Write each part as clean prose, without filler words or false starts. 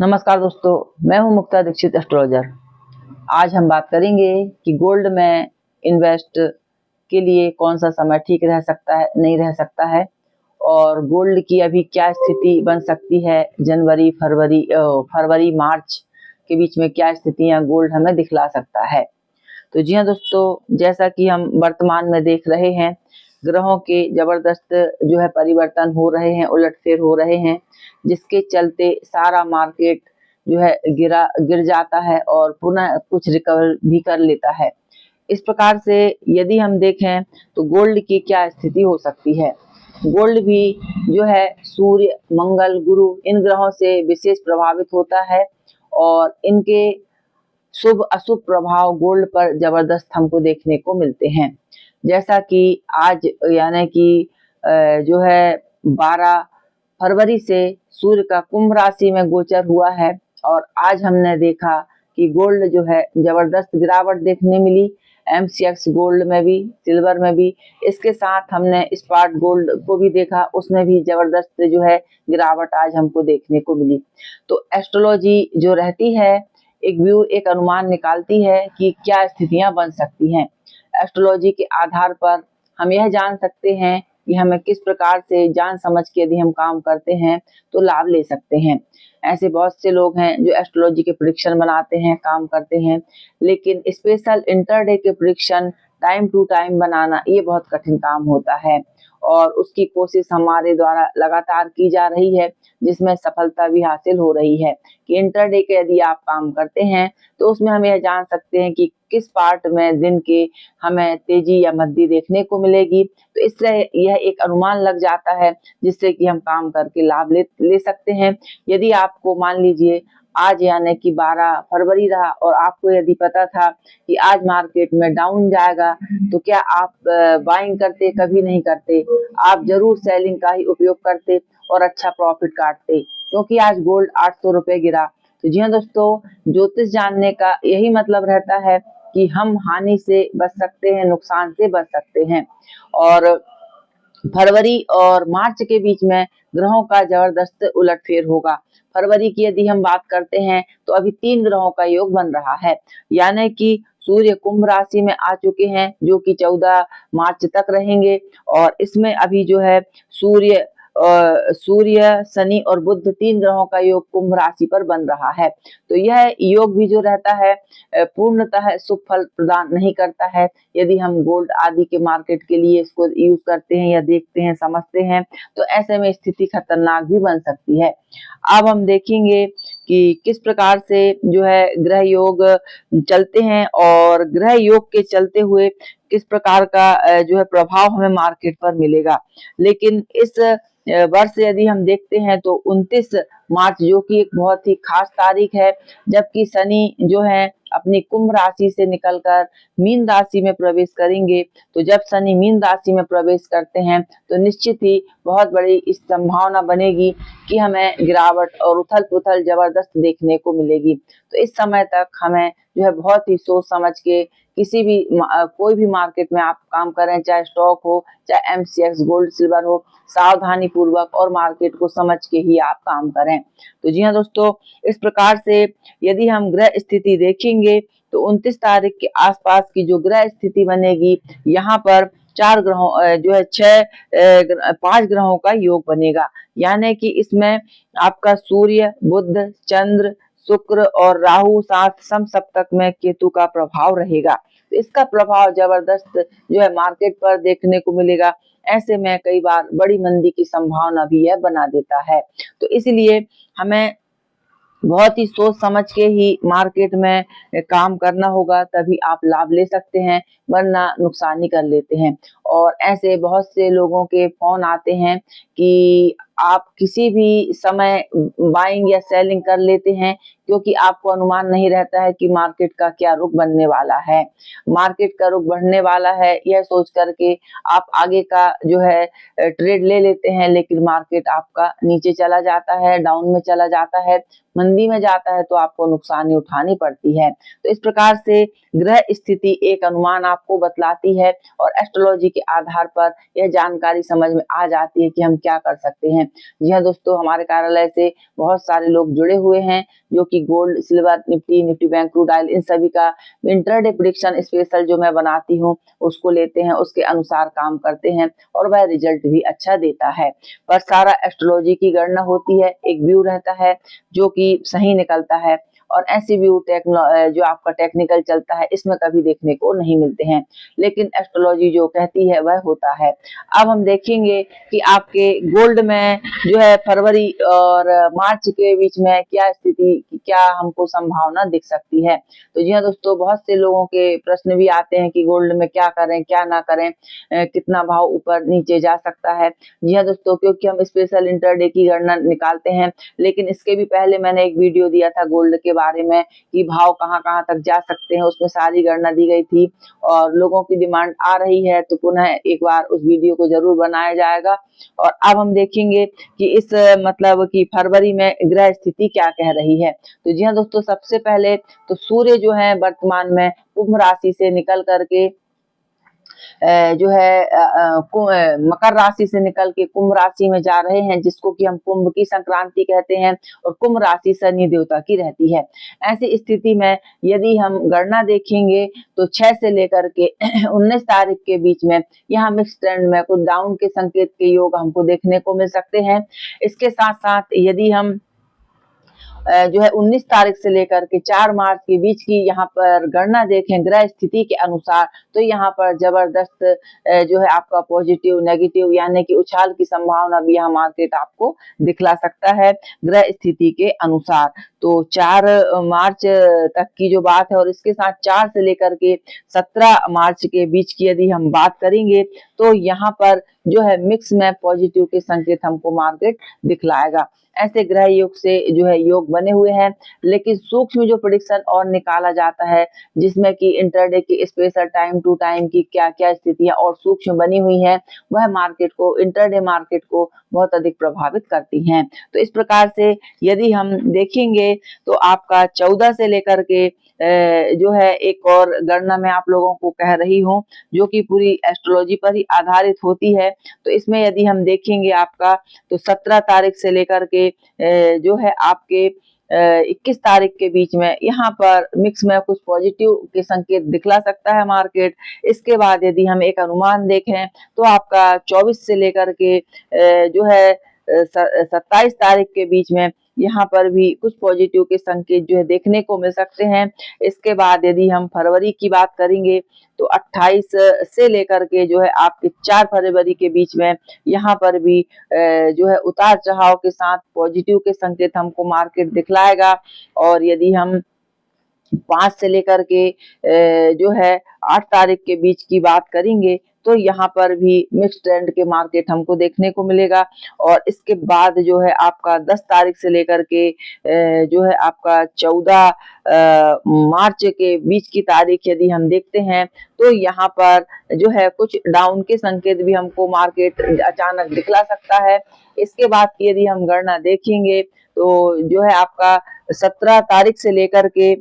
नमस्कार दोस्तों, मैं हूं मुक्ता दीक्षित एस्ट्रोलॉजर। आज हम बात करेंगे कि गोल्ड में इन्वेस्ट के लिए कौन सा समय ठीक रह सकता है, नहीं रह सकता है, और गोल्ड की अभी क्या स्थिति बन सकती है। जनवरी, फरवरी, मार्च के बीच में क्या स्थितियां गोल्ड हमें दिखला सकता है। तो जी हाँ दोस्तों, जैसा कि हम वर्तमान में देख रहे हैं, ग्रहों के जबरदस्त जो है परिवर्तन हो रहे हैं, उलटफेर हो रहे हैं, जिसके चलते सारा मार्केट जो है गिर जाता है और पुनः कुछ रिकवर भी कर लेता है। इस प्रकार से यदि हम देखें तो गोल्ड की क्या स्थिति हो सकती है। गोल्ड भी जो है सूर्य, मंगल, गुरु इन ग्रहों से विशेष प्रभावित होता है और इनके शुभ अशुभ प्रभाव गोल्ड पर जबरदस्त हमको देखने को मिलते हैं। जैसा कि आज यानी कि जो है 12 फरवरी से सूर्य का कुंभ राशि में गोचर हुआ है और आज हमने देखा कि गोल्ड जो है जबरदस्त गिरावट देखने मिली। एमसीएक्स गोल्ड में भी, सिल्वर में भी, इसके साथ हमने स्पॉट गोल्ड को भी देखा, उसमें भी जबरदस्त जो है गिरावट आज हमको देखने को मिली। तो एस्ट्रोलॉजी जो रहती है, एक अनुमान निकालती है कि क्या स्थितियां बन सकती हैं। एस्ट्रोलॉजी के आधार पर हम यह जान सकते हैं कि हमें किस प्रकार से जान समझ के यदि हम काम करते हैं तो लाभ ले सकते हैं। ऐसे बहुत से लोग हैं जो एस्ट्रोलॉजी के प्रेडिक्शन बनाते हैं, काम करते हैं, लेकिन स्पेशल इंटरडे के प्रेडिक्शन टाइम टू टाइम बनाना ये बहुत कठिन काम होता है और उसकी कोशिश हमारे द्वारा लगातार की जा रही है, जिसमें सफलता भी हासिल हो रही है कि इंटरडे के यदि आप काम करते हैं तो उसमें हम यह जान सकते हैं कि किस पार्ट में दिन के हमें तेजी या मंदी देखने को मिलेगी। तो इससे यह एक अनुमान लग जाता है जिससे कि हम काम करके लाभ ले सकते हैं। यदि आपको मान लीजिए आज यानी कि 12 फरवरी रहा और आपको यदि पता था कि आज मार्केट में डाउन जाएगा, तो क्या आप बाइंग करते? कभी नहीं करते। आप जरूर सेलिंग का ही उपयोग करते और अच्छा प्रॉफिट काटते, क्योंकि आज गोल्ड 800 रुपए गिरा। तो जी हाँ दोस्तों, ज्योतिष जानने का यही मतलब रहता है कि हम हानि से बच सकते हैं, नुकसान से बच सकते हैं। और फरवरी और मार्च के बीच में ग्रहों का जबरदस्त उलटफेर होगा। फरवरी की यदि हम बात करते हैं तो अभी 3 ग्रहों का योग बन रहा है, यानी कि सूर्य कुंभ राशि में आ चुके हैं जो कि 14 मार्च तक रहेंगे और इसमें अभी जो है सूर्य सूर्य, शनि और बुध 3 ग्रहों का योग कुंभ राशि पर बन रहा है। तो यह योग भी जो रहता है पूर्णतः शुभ फल प्रदान नहीं करता है। यदि हम गोल्ड आदि के मार्केट के लिए इसको यूज करते हैं या देखते हैं, समझते हैं, तो ऐसे में स्थिति खतरनाक भी बन सकती है। अब हम देखेंगे कि किस प्रकार से जो है ग्रह योग चलते हैं और ग्रह योग के चलते हुए किस प्रकार का जो है प्रभाव हमें मार्केट पर मिलेगा। लेकिन इस वर्ष यदि हम देखते हैं तो 29 मार्च जो कि एक बहुत ही खास तारीख है, जबकि शनि जो है अपनी कुंभ राशि से निकलकर मीन राशि में प्रवेश करेंगे। तो जब शनि मीन राशि में प्रवेश करते हैं तो निश्चित ही बहुत बड़ी इस संभावना बनेगी कि हमें गिरावट और उथल पुथल जबरदस्त देखने को मिलेगी। तो इस समय तक हमें जो है बहुत ही सोच समझ के किसी भी कोई भी मार्केट में आप काम करें, चाहे स्टॉक हो, चाहे एमसीएक्स गोल्ड सिल्वर हो, सावधानी पूर्वक और मार्केट को समझ के ही आप काम करें। तो जी हाँ दोस्तों, इस प्रकार से यदि हम ग्रह स्थिति देखेंगे तो 29 तारीख के आसपास की जो ग्रह स्थिति बनेगी, यहाँ पर 4 ग्रहों जो है 5 ग्रहों का योग बनेगा, यानी कि इसमें आपका सूर्य, बुध, चंद्र, शुक्र और राहु साथ समसप्तक में केतु का प्रभाव रहेगा। तो इसका प्रभाव जबरदस्त जो है मार्केट पर देखने को मिलेगा। ऐसे में कई बार बड़ी मंदी की संभावना भी यह बना देता है। तो इसलिए हमें बहुत ही सोच समझ के ही मार्केट में काम करना होगा, तभी आप लाभ ले सकते हैं, वरना नुकसान ही कर लेते हैं। और ऐसे बहुत से लोगों के फोन आते हैं कि आप किसी भी समय बाइंग या सेलिंग कर लेते हैं, क्योंकि आपको अनुमान नहीं रहता है कि मार्केट का क्या रुख बनने वाला है। मार्केट का रुख बढ़ने वाला है यह सोच करके आप आगे का जो है ट्रेड ले लेते हैं, लेकिन मार्केट आपका नीचे चला जाता है, डाउन में चला जाता है, मंदी में जाता है, तो आपको नुकसानी उठानी पड़ती है। तो इस प्रकार से ग्रह स्थिति एक अनुमान आपको बतलाती है और एस्ट्रोलॉजी के आधार पर यह जानकारी समझ में आ जाती है कि हम क्या कर सकते हैं। जी हाँ दोस्तों, हमारे कार्यालय से बहुत सारे लोग जुड़े हुए हैं जो कि gold, silver, Nifty bank, crude oil, इन सभी का इंटरडे प्रेडिक्शन स्पेशल जो मैं बनाती हूँ उसको लेते हैं, उसके अनुसार काम करते हैं और वह रिजल्ट भी अच्छा देता है। पर सारा एस्ट्रोलॉजी की गणना होती है, एक व्यू रहता है जो कि सही निकलता है, और ऐसी व्यू जो आपका टेक्निकल चलता है इसमें कभी देखने को नहीं मिलते हैं, लेकिन एस्ट्रोलॉजी जो कहती है वह होता है। अब हम देखेंगे कि आपके गोल्ड में जो है फरवरी और मार्च के बीच में क्या स्थिति, क्या हमको संभावना दिख सकती है। तो जी हाँ दोस्तों, बहुत से लोगों के प्रश्न भी आते हैं कि गोल्ड में क्या करें क्या ना करें, कितना भाव ऊपर नीचे जा सकता है। जी हाँ दोस्तों, क्योंकि हम स्पेशल इंटरडे की गणना निकालते हैं, लेकिन इसके भी पहले मैंने एक वीडियो दिया था गोल्ड के बारे में कि भाव कहां कहां तक जा सकते हैं, उसमें सारी गणना दी गई थी और लोगों की डिमांड आ रही है, तो पुनः एक बार उस वीडियो को जरूर बनाया जाएगा। और अब हम देखेंगे कि इस मतलब कि फरवरी में ग्रह स्थिति क्या कह रही है। तो जी हाँ दोस्तों, सबसे पहले तो सूर्य जो है वर्तमान में कुंभ राशि से निकल करके जो है मकर राशि से निकल के कुंभ राशि में जा रहे हैं, जिसको कि हम कुंभ की संक्रांति कहते हैं, और कुंभ राशि शनि देवता की रहती है। ऐसी स्थिति में यदि हम गणना देखेंगे तो 6 से लेकर के 19 तारीख के बीच में यहाँ मिक्स ट्रेंड में कुछ डाउन के संकेत के योग हमको देखने को मिल सकते हैं। इसके साथ साथ यदि हम जो है 19 तारीख से लेकर के 4 मार्च के बीच की यहाँ पर गणना देखें ग्रह स्थिति के अनुसार, तो यहाँ पर जबरदस्त जो है आपका पॉजिटिव नेगेटिव यानी कि उछाल की संभावना भी यहाँ मार्केट आपको दिखला सकता है ग्रह स्थिति के अनुसार। तो 4 मार्च तक की जो बात है और इसके साथ 4 से लेकर के 17 मार्च के बीच की यदि हम बात करेंगे तो यहाँ पर जो है मिक्स में पॉजिटिव के संकेत हमको मार्केट दिखलाएगा। ऐसे ग्रह योग से जो है योग बने हुए हैं, लेकिन सूक्ष्म जो प्रेडिक्शन और निकाला जाता है जिसमें कि इंटरडे की स्पेशल टाइम टू टाइम की क्या क्या स्थितियां और सूक्ष्म बनी हुई है, वह मार्केट को, इंटरडे मार्केट को बहुत अधिक प्रभावित करती हैं। तो इस प्रकार से यदि हम देखेंगे तो आपका 14 से लेकर के जो है एक और गणना मैं आप लोगों को कह रही हूँ जो कि पूरी एस्ट्रोलॉजी पर ही आधारित होती है। तो इसमें यदि हम देखेंगे आपका तो 17 तारीख से लेकर के जो है आपके 21 तारीख के बीच में यहाँ पर मिक्स में कुछ पॉजिटिव के संकेत दिखला सकता है मार्केट। इसके बाद यदि हम एक अनुमान देखें तो आपका 24 से लेकर के जो है 27 तारीख के बीच में यहाँ पर भी कुछ पॉजिटिव के संकेत जो है देखने को मिल सकते हैं। इसके बाद यदि हम फरवरी की बात करेंगे तो 28 से लेकर के जो है आपके 4 फरवरी के बीच में यहाँ पर भी जो है उतार चढ़ाव के साथ पॉजिटिव के संकेत हमको मार्केट दिखलाएगा। और यदि हम 5 से लेकर के जो है 8 तारीख के बीच की बात करेंगे तो यहाँ पर भी मिक्स ट्रेंड के मार्केट हमको देखने को मिलेगा। और इसके बाद जो है आपका 10 तारीख से लेकर के जो है आपका 14 मार्च के बीच की तारीख यदि हम देखते हैं तो यहाँ पर जो है कुछ डाउन के संकेत भी हमको मार्केट अचानक दिखला सकता है। इसके बाद की यदि हम गणना देखेंगे तो जो है आपका 17 तारीख से लेकर के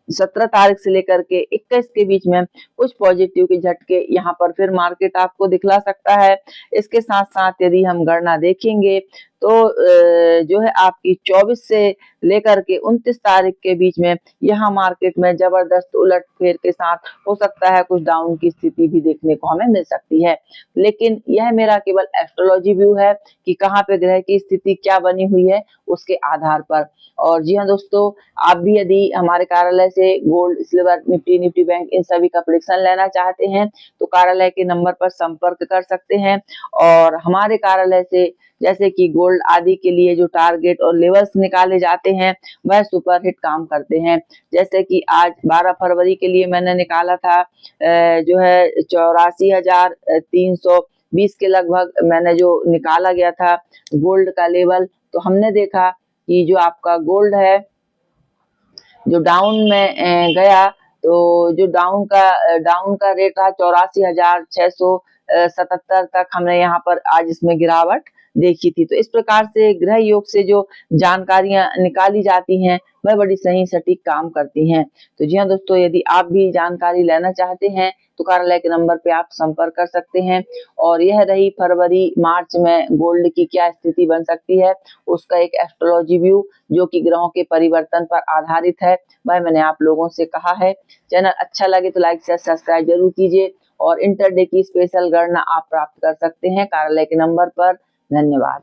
17 तारीख से लेकर के 21 के बीच में कुछ पॉजिटिव के झटके यहाँ पर फिर मार्केट आपको दिखला सकता है। इसके साथ साथ यदि हम गणना देखेंगे तो जो है आपकी 24 से लेकर के 29 तारीख के बीच में यहाँ मार्केट में जबरदस्त उलटफेर के साथ हो सकता है कुछ डाउन की स्थिति भी देखने को हमें मिल सकती है। लेकिन यह मेरा केवल एस्ट्रोलॉजी व्यू है कि कहाँ पे ग्रह की स्थिति क्या बनी हुई है उसके आधार पर। और जी हाँ दोस्तों, आप भी यदि हमारे कार्यालय से गोल्ड, सिल्वर, निफ्टी बैंक इन सभी का प्रेडिक्शन लेना चाहते हैं तो कार्यालय के नंबर पर संपर्क कर सकते हैं। और हमारे कार्यालय से जैसे कि गोल्ड आदि के लिए जो टारगेट और लेवल्स निकाले जाते हैं वह सुपरहिट काम करते हैं। जैसे कि आज 12 फरवरी के लिए मैंने निकाला था जो है 84,320 के लगभग मैंने जो निकाला गया था गोल्ड का लेवल, तो हमने देखा कि जो आपका गोल्ड है जो डाउन में गया, तो जो डाउन का रेट रहा 84,677 तक, हमने यहाँ पर आज इसमें गिरावट देखी थी। तो इस प्रकार से ग्रह योग से जो जानकारियां निकाली जाती हैं वह बड़ी सही सटीक काम करती हैं। तो जी हाँ दोस्तों, यदि आप भी जानकारी लेना चाहते हैं तो कार्यालय के नंबर पे आप संपर्क कर सकते हैं। और यह रही फरवरी मार्च में गोल्ड की क्या स्थिति बन सकती है, उसका एक एस्ट्रोलॉजी व्यू जो कि ग्रहों के परिवर्तन पर आधारित है, वह मैंने आप लोगों से कहा है। चैनल अच्छा लगे तो लाइक शेयर सब्सक्राइब जरूर कीजिए और इंटरडे की स्पेशल गणना आप प्राप्त कर सकते हैं कार्यालय के नंबर पर। धन्यवाद।